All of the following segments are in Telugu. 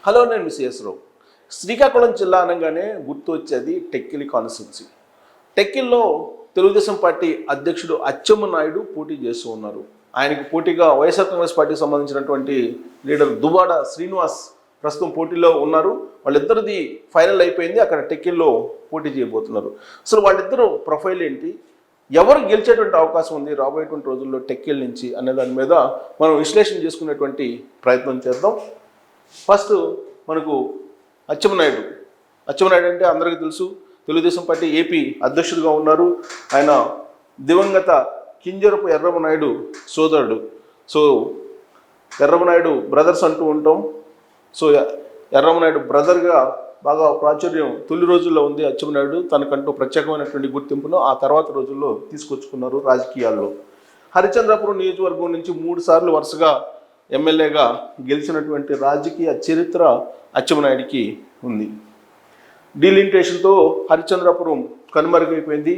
హలో, నేను మిస్ రావు. శ్రీకాకుళం జిల్లా అనగానే గుర్తు వచ్చేది టెక్కిలి కాన్స్టిట్యున్సీ. టెక్కిల్లో తెలుగుదేశం పార్టీ అధ్యక్షుడు అచ్చెన్నాయుడు పోటీ చేస్తూ ఉన్నారు. ఆయనకు పోటీగా వైఎస్ఆర్ కాంగ్రెస్ పార్టీకి సంబంధించినటువంటి లీడర్ దువ్వాడ శ్రీనివాస్ ప్రస్తుతం పోటీలో ఉన్నారు. వాళ్ళిద్దరిది ఫైనల్ అయిపోయింది. అక్కడ టెక్కిల్లో పోటీ చేయబోతున్నారు. అసలు వాళ్ళిద్దరూ ప్రొఫైల్ ఏంటి, ఎవరు గెలిచేటువంటి అవకాశం ఉంది రాబోయేటువంటి రోజుల్లో టెక్కిల్ నుంచి అనే దాని మీద మనం విశ్లేషణ చేసుకునేటువంటి ప్రయత్నం చేద్దాం. ఫస్ట్ మనకు అచ్చెన్నాయుడు అంటే అందరికీ తెలుసు, తెలుగుదేశం పార్టీ ఏపీ అధ్యక్షుడిగా ఉన్నారు. ఆయన దివంగత కింజరపు ఎర్రమనాయుడు సోదరుడు. సో ఎర్రమనాయుడు బ్రదర్స్ అంటూ ఉంటాం. సో ఎర్రమనాయుడు బ్రదర్గా బాగా ప్రాచుర్యం తొలి రోజుల్లో ఉంది అచ్చెన్నాయుడు. తనకంటూ ప్రత్యేకమైనటువంటి గుర్తింపును ఆ తర్వాత రోజుల్లో తీసుకొచ్చుకున్నారు రాజకీయాల్లో. హరిచంద్రపురం నియోజకవర్గం నుంచి 3 సార్లు వరుసగా ఎమ్మెల్యేగా గెలిచినటువంటి రాజకీయ చరిత్ర అచ్చెన్నాయుడికి ఉంది. డీలిమిటేషన్తో హరిచంద్రపురం కనుమరుగైపోయింది.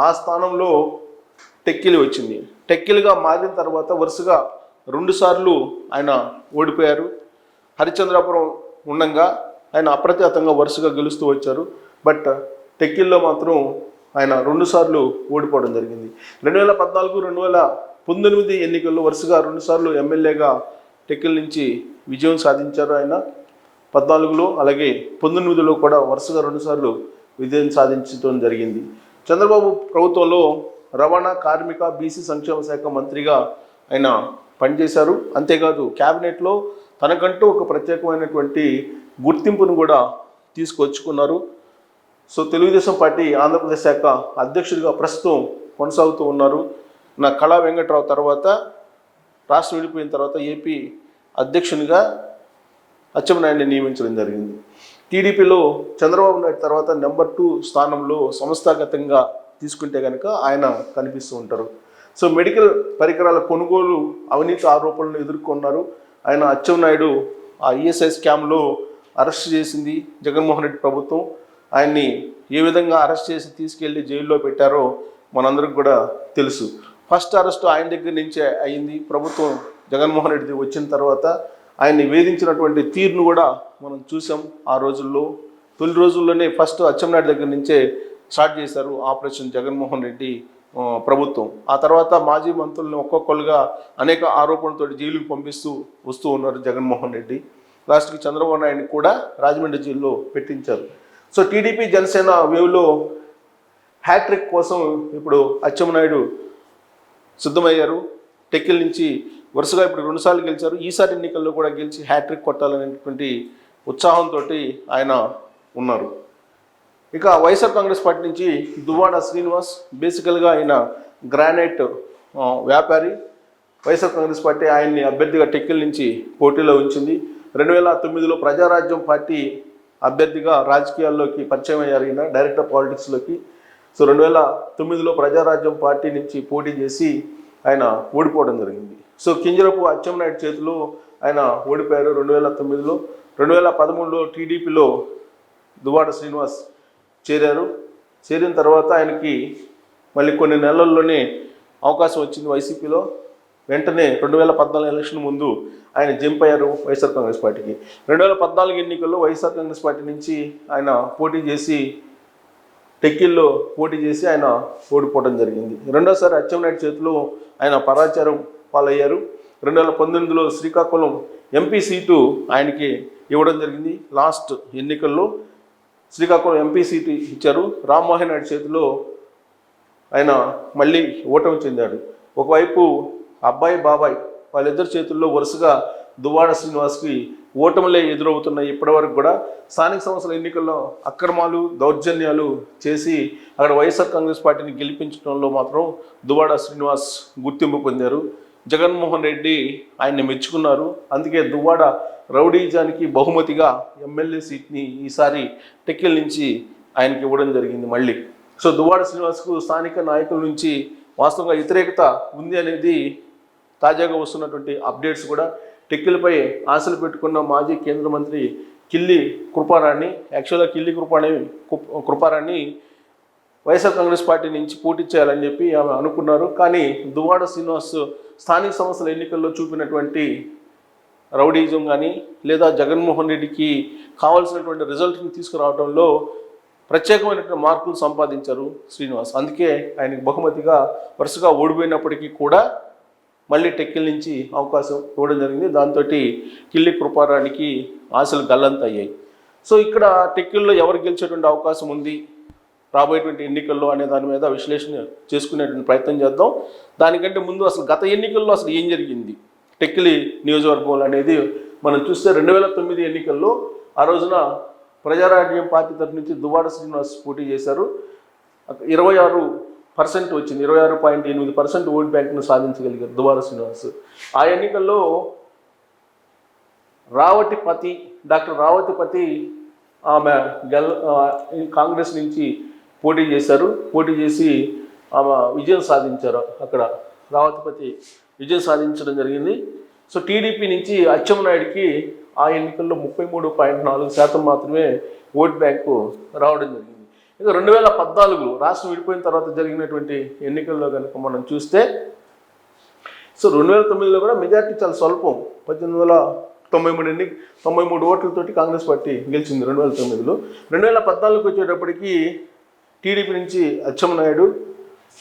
ఆ స్థానంలో టెక్కిలి వచ్చింది. టెక్కిలిగా మారిన తర్వాత వరుసగా 2 సార్లు ఆయన ఓడిపోయారు. హరిచంద్రపురం ఉండగా ఆయన అప్రతిహతంగా వరుసగా గెలుస్తూ వచ్చారు. బట్ టెక్కిల్లో మాత్రం ఆయన 2 సార్లు ఓడిపోవడం జరిగింది. 2014, 2019 ఎన్నికల్లో వరుసగా 2 సార్లు ఎమ్మెల్యేగా టెక్కిల్ నుంచి విజయం సాధించారు. ఆయన 14లో అలాగే 19లో కూడా వరుసగా 2 సార్లు విజయం సాధించడం జరిగింది. చంద్రబాబు ప్రభుత్వంలో రవాణా, కార్మిక, బీసీ సంక్షేమ శాఖ మంత్రిగా ఆయన పనిచేశారు. అంతేకాదు క్యాబినెట్లో తనకంటూ ఒక ప్రత్యేకమైనటువంటి గుర్తింపును కూడా తీసుకొచ్చుకున్నారు. సో తెలుగుదేశం పార్టీ ఆంధ్రప్రదేశ్ శాఖ అధ్యక్షుడిగా ప్రస్తుతం కొనసాగుతూ ఉన్నారు. నా కళా వెంకట్రావు తర్వాత రాష్ట్రం విడిపోయిన తర్వాత ఏపీ అధ్యక్షునిగా అచ్చెన్నాయుడిని నియమించడం జరిగింది. టీడీపీలో చంద్రబాబు నాయుడు తర్వాత నెంబర్ 2 స్థానంలో సంస్థాగతంగా తీసుకుంటే కనుక ఆయన కనిపిస్తూ ఉంటారు. సో మెడికల్ పరికరాల కొనుగోలు అవినీతి ఆరోపణలను ఎదుర్కొన్నారు. ఆయన అచ్చెన్నాయుడు ఆ ఈఎస్ఐ స్కామ్లో అరెస్ట్ చేసింది జగన్మోహన్ రెడ్డి ప్రభుత్వం. ఆయన్ని ఏ విధంగా అరెస్ట్ చేసి తీసుకెళ్లి జైల్లో పెట్టారో మనందరికి కూడా తెలుసు. ఫస్ట్ అరెస్ట్ ఆయన దగ్గర నుంచే అయింది. ప్రభుత్వం జగన్మోహన్ రెడ్డి వచ్చిన తర్వాత ఆయన్ని వేధించినటువంటి తీరును కూడా మనం చూసాం. ఆ రోజుల్లో తొలి రోజుల్లోనే ఫస్ట్ అచ్చెన్నాయుడు దగ్గర నుంచే స్టార్ట్ చేశారు ఆపరేషన్ జగన్మోహన్ రెడ్డి ప్రభుత్వం. ఆ తర్వాత మాజీ మంత్రులను ఒక్కొక్కరుగా అనేక ఆరోపణలతో జైలుకు పంపిస్తూ వస్తూ ఉన్నారు జగన్మోహన్ రెడ్డి. లాస్ట్కి చంద్రబాబు నాయుడిని కూడా రాజమండ్రి జైల్లో పెట్టించారు. సో టీడీపీ జనసేన వేవ్లో హ్యాట్రిక్ కోసం ఇప్పుడు అచ్చెన్నాయుడు సిద్ధమయ్యారు. టెక్కిల్ నుంచి వరుసగా ఇప్పుడు 2 సార్లు గెలిచారు. ఈసారి ఎన్నికల్లో కూడా గెలిచి హ్యాట్రిక్ కొట్టాలనేటువంటి ఉత్సాహంతో ఆయన ఉన్నారు. ఇక వైఎస్ఆర్ కాంగ్రెస్ పార్టీ నుంచి దువ్వాడ శ్రీనివాస్, బేసికల్గా ఆయన గ్రానైట్ వ్యాపారి. వైఎస్ఆర్ కాంగ్రెస్ పార్టీ ఆయన్ని అభ్యర్థిగా టెక్కిల్ నుంచి పోటీలో ఉంచింది. 2009లో ప్రజారాజ్యం పార్టీ అభ్యర్థిగా రాజకీయాల్లోకి పరిచయం అయ్యారు. ఈయన డైరెక్టర్ పాలిటిక్స్లోకి. సో 2009లో ప్రజారాజ్యం పార్టీ నుంచి పోటీ చేసి ఆయన ఓడిపోవడం జరిగింది. సో కింజరపు అచ్చెన్నాయుడు చేతిలో ఆయన ఓడిపోయారు 2009లో. 2013లో టీడీపీలో దువ్వాడ శ్రీనివాస్ చేరారు. చేరిన తర్వాత ఆయనకి మళ్ళీ కొన్ని నెలల్లోనే అవకాశం వచ్చింది వైసీపీలో. వెంటనే 2014 ఎలక్షన్ ముందు ఆయన జంప్ అయ్యారు వైఎస్ఆర్ కాంగ్రెస్ పార్టీకి. 2014 ఎన్నికల్లో వైఎస్ఆర్ కాంగ్రెస్ పార్టీ నుంచి ఆయన పోటీ చేసి టెక్కిల్లో పోటీ చేసి ఆయన ఓడిపోవడం జరిగింది. రెండోసారి అచ్చెన్నాయుడు చేతిలో ఆయన పరాచారం పాలయ్యారు. 2019లో శ్రీకాకుళం ఎంపీ సీటు ఆయనకి ఇవ్వడం జరిగింది. లాస్ట్ ఎన్నికల్లో శ్రీకాకుళం ఎంపీ సీటు ఇచ్చారు. రామ్మోహన్ నాయుడు చేతిలో ఆయన మళ్ళీ ఓటమి చెందాడు. ఒకవైపు అబ్బాయి బాబాయ్ వాళ్ళిద్దరి చేతుల్లో వరుసగా దువ్వాడ శ్రీనివాస్కి ఓటములే ఎదురవుతున్నాయి. ఇప్పటివరకు కూడా స్థానిక సంస్థల ఎన్నికల్లో అక్రమాలు, దౌర్జన్యాలు చేసి అక్కడ వైఎస్ఆర్ కాంగ్రెస్ పార్టీని గెలిపించడంలో మాత్రం దువ్వాడ శ్రీనివాస్ గుర్తింపు పొందారు. జగన్మోహన్ రెడ్డి ఆయన్ని మెచ్చుకున్నారు. అందుకే దువ్వాడ రౌడీజానికి బహుమతిగా ఎమ్మెల్యే సీట్ని ఈసారి టెక్కిల్ నుంచి ఆయనకి ఇవ్వడం జరిగింది మళ్ళీ. సో దువ్వాడ శ్రీనివాస్కు స్థానిక నాయకుల నుంచి వాస్తవంగా వ్యతిరేకత ఉంది అనేది తాజాగా వస్తున్నటువంటి అప్డేట్స్ కూడా. టెక్కిల్పై ఆశలు పెట్టుకున్న మాజీ కేంద్ర మంత్రి కిల్లి కృపారాణి, యాక్చువల్గా కిల్లి కృపారాణి వైఎస్ఆర్ కాంగ్రెస్ పార్టీ నుంచి పోటీ చేయాలని చెప్పి ఆమె అనుకున్నారు. కానీ దువ్వాడ శ్రీనివాస్ స్థానిక సంస్థల ఎన్నికల్లో చూపినటువంటి రౌడీజం కానీ లేదా జగన్మోహన్ రెడ్డికి కావాల్సినటువంటి రిజల్ట్ని తీసుకురావడంలో ప్రత్యేకమైనటువంటి మార్కులు సంపాదించారు శ్రీనివాస్. అందుకే ఆయనకి బహుమతిగా వరుసగా ఓడిపోయినప్పటికీ కూడా మళ్ళీ టెక్కిల్ నుంచి అవకాశం ఇవ్వడం జరిగింది. దాంతో కిల్లి కృపారానికి ఆశలు గల్లంత అయ్యాయి. సో ఇక్కడ టెక్కిల్లో ఎవరు గెలిచేటువంటి అవకాశం ఉంది రాబోయేటువంటి ఎన్నికల్లో అనే దాని మీద విశ్లేషణ చేసుకునేటువంటి ప్రయత్నం చేద్దాం. దానికంటే ముందు అసలు గత ఎన్నికల్లో అసలు ఏం జరిగింది టెక్కిలి నియోజకవర్గంలో అనేది మనం చూస్తే 2009 ఎన్నికల్లో ఆ రోజున ప్రజారాజ్యం పార్టీ తరఫు నుంచి దువ్వాడ శ్రీనివాస్ పోటీ చేశారు. 26% వచ్చింది, 26.8% ఓట్ బ్యాంక్ను సాధించగలిగారు దువ్వాడ శ్రీనివాస్. ఆ ఎన్నికల్లో డాక్టర్ రావతిపతి ఆమె కాంగ్రెస్ నుంచి పోటీ చేశారు. పోటీ చేసి ఆమె విజయం సాధించారు. అక్కడ రావతిపతి విజయం సాధించడం జరిగింది. సో టీడీపీ నుంచి అచ్చెన్నాయుడికి ఆ ఎన్నికల్లో 33.4% మాత్రమే ఓట్ బ్యాంకు రావడం జరిగింది. ఇక 2014 రాష్ట్రం విడిపోయిన తర్వాత జరిగినటువంటి ఎన్నికల్లో కనుక మనం చూస్తే సో 2009లో కూడా మెజార్టీ చాలా స్వల్పం, 1893 ఓట్లతోటి కాంగ్రెస్ పార్టీ గెలిచింది 2009లో. 2014కి వచ్చేటప్పటికి టీడీపీ నుంచి అచ్చెన్నాయుడు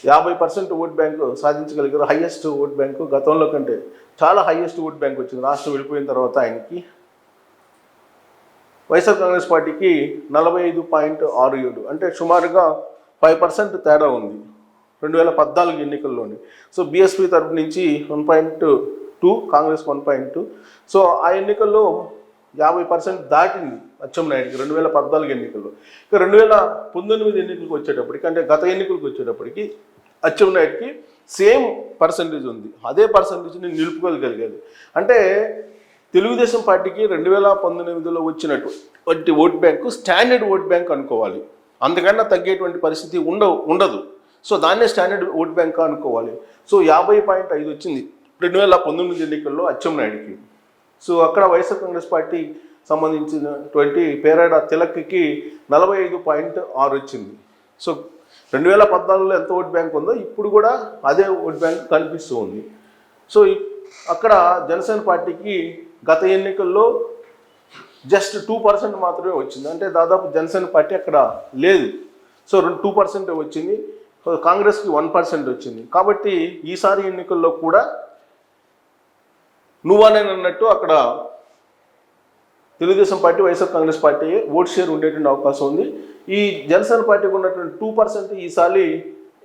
50% ఓట్ బ్యాంకు సాధించగలిగారు. హైయెస్ట్ ఓట్ బ్యాంకు గతంలో కంటే చాలా హైయెస్ట్ ఓట్ బ్యాంక్ వచ్చింది రాష్ట్రం విడిపోయిన తర్వాత ఆయనకి. వైఎస్ఆర్ కాంగ్రెస్ పార్టీకి 45.67, అంటే సుమారుగా 5% తేడా ఉంది 2014 ఎన్నికల్లోని. సో బీఎస్పీ తరపు నుంచి 1.2, కాంగ్రెస్ 1.2. సో ఆ ఎన్నికల్లో 50% దాటింది అచ్చెన్నాయుడికి 2014 ఎన్నికల్లో. ఇక 2019 ఎన్నికలకు వచ్చేటప్పటికి, అంటే గత ఎన్నికలకు వచ్చేటప్పటికి అచ్చెన్నాయుడికి సేమ్ పర్సంటేజ్ ఉంది. అదే పర్సంటేజ్ని నిలుపుకోగలిగేది. అంటే తెలుగుదేశం పార్టీకి 2019లో వచ్చినటువంటి vote bank standard vote bank అనుకోవాలి, అంతకన్నా తగ్గేటువంటి పరిస్థితి ఉండదు. సో దాన్నే స్టాండర్డ్ ఓట్ బ్యాంక్ అనుకోవాలి. సో 50.5 వచ్చింది 2019 ఎన్నికల్లో అచ్చెన్నాయుడికి. సో అక్కడ వైఎస్ఆర్ కాంగ్రెస్ పార్టీ సంబంధించినటువంటి పేరాడ తిలక్కి 45.6 వచ్చింది. సో 2014లో ఎంత ఓట్ బ్యాంక్ ఉందో ఇప్పుడు కూడా అదే ఓట్ బ్యాంక్ కనిపిస్తూ ఉంది. సో అక్కడ జనసేన పార్టీకి గత ఎన్నికల్లో జస్ట్ 2% మాత్రమే వచ్చింది, అంటే దాదాపు జనసేన పార్టీ అక్కడ లేదు. సో 2% వచ్చింది. కాంగ్రెస్కి 1% వచ్చింది. కాబట్టి ఈసారి ఎన్నికల్లో కూడా నువ్వనేనన్నట్టు అక్కడ Telugu Desam party YSR Congress party vote share ఉండేటువంటి అవకాశం ఉంది. ఈ జనసేన పార్టీకి ఉన్నటువంటి 2% ఈసారి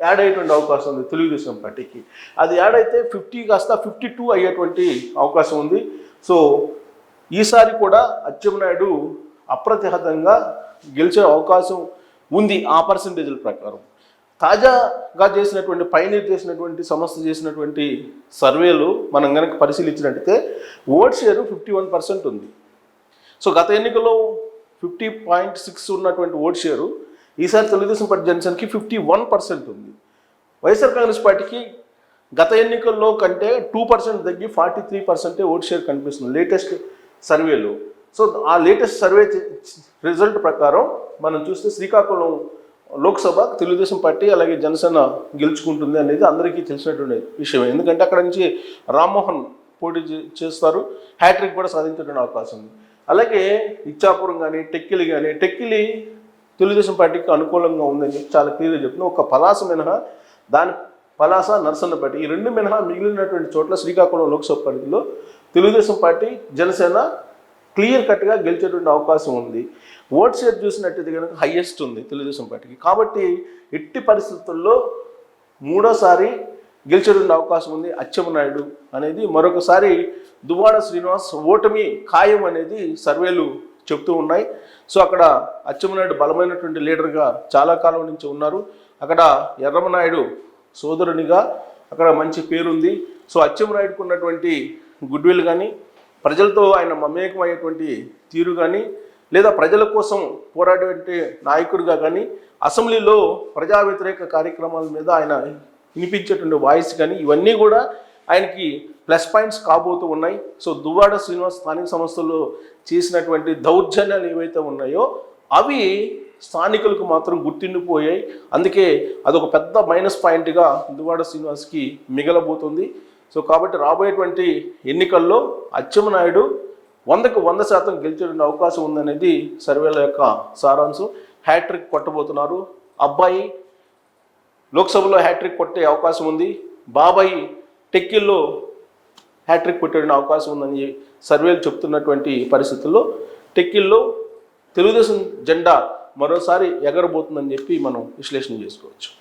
యాడ్ అయ్యేటువంటి అవకాశం ఉంది తెలుగుదేశం పార్టీకి. అది యాడ్ అయితే 50 కాస్త 52 అయ్యేటువంటి అవకాశం ఉంది. సో ఈసారి కూడా అచ్చెన్నాయుడు అప్రతిహతంగా గెలిచే అవకాశం ఉంది ఆ పర్సంటేజ్ల ప్రకారం. తాజాగా చేసినటువంటి పైనీర్ చేసినటువంటి సంస్థ చేసినటువంటి సర్వేలు మనం కనుక పరిశీలించినట్టయితే ఓట్ షేరు 51% ఉంది. సో గత ఎన్నికల్లో 50.6 ఉన్నటువంటి ఓట్ షేరు ఈసారి తెలుగుదేశం పార్టీ జనసేనకి 51% ఉంది. వైఎస్ఆర్ కాంగ్రెస్ పార్టీకి గత ఎన్నికల్లో కంటే 2% తగ్గి 43% ఓట్ షేర్ కనిపిస్తుంది లేటెస్ట్ సర్వేలో. సో ఆ లేటెస్ట్ సర్వే రిజల్ట్ ప్రకారం మనం చూస్తే శ్రీకాకుళం లోక్సభ తెలుగుదేశం పార్టీ అలాగే జనసేన గెలుచుకుంటుంది అనేది అందరికీ తెలిసినటువంటి విషయం. ఎందుకంటే అక్కడ నుంచి రామ్మోహన్ పోటీ చేస్తారు, హ్యాట్రిక్ కూడా సాధించేటువంటి అవకాశం ఉంది. అలాగే ఇచ్చాపురం కానీ టెక్కిలి తెలుగుదేశం పార్టీకి అనుకూలంగా ఉందని చెప్పి చాలా క్లియర్గా చెప్తున్నాం. ఒక పలాస మినహా పలాస నర్సన్నపేట ఈ రెండు మినహా మిగిలినటువంటి చోట్ల శ్రీకాకుళం లోక్సభ పరిధిలో తెలుగుదేశం పార్టీ జనసేన క్లియర్ కట్గా గెలిచేటువంటి అవకాశం ఉంది. ఓట్ షేర్ చూసినట్టయితే కనుక హైయెస్ట్ ఉంది తెలుగుదేశం పార్టీకి. కాబట్టి ఎట్టి పరిస్థితుల్లో మూడోసారి గెలిచేటువంటి అవకాశం ఉంది అచ్చెన్నాయుడు అనేది. మరొకసారి దువ్వాడ శ్రీనివాస్ ఓటమి ఖాయం అనేది సర్వేలు చెప్తూ ఉన్నాయి. సో అక్కడ అచ్చెన్నాయుడు బలమైనటువంటి లీడర్గా చాలా కాలం నుంచి ఉన్నారు. అక్కడ ఎర్రమనాయుడు సోదరునిగా అక్కడ మంచి పేరుంది. సో అచ్చెన్నాయుడుకు ఉన్నటువంటి గుడ్ విల్ కానీ, ప్రజలతో ఆయన మమేకమయ్యేటువంటి తీరు కానీ, లేదా ప్రజల కోసం పోరాడే నాయకుడిగా కానీ, అసెంబ్లీలో ప్రజా వ్యతిరేక కార్యక్రమాల మీద ఆయన వినిపించేటువంటి వాయిస్ కానీ, ఇవన్నీ కూడా ఆయనకి ప్లస్ పాయింట్స్ కాబోతూ ఉన్నాయి. సో దువ్వాడ శ్రీనివాస్ స్థానిక సంస్థల్లో చేసినటువంటి దౌర్జన్యాలు ఏవైతే ఉన్నాయో అవి స్థానికులకు మాత్రం గుర్తుండిపోయాయి. అందుకే అదొక పెద్ద మైనస్ పాయింట్గా దువ్వాడ శ్రీనివాస్కి మిగలబోతుంది. సో కాబట్టి రాబోయేటువంటి ఎన్నికల్లో అచ్చెన్నాయుడు 100కు 100% గెలిచే అవకాశం ఉందనేది సర్వేల యొక్క సారాంశం. హ్యాట్రిక్ కొట్టబోతున్నారు. అబ్బాయి లోక్సభలో హ్యాట్రిక్ కొట్టే అవకాశం ఉంది. బాబాయి టెక్కిల్లో హ్యాట్రిక్ కొట్టే అవకాశం ఉందని సర్వేలు చెప్తున్నటువంటి పరిస్థితుల్లో టెక్కిల్లో తెలుగుదేశం జెండా మరోసారి ఎగరబోతుందని చెప్పి మనం విశ్లేషణ చేసుకోవచ్చు.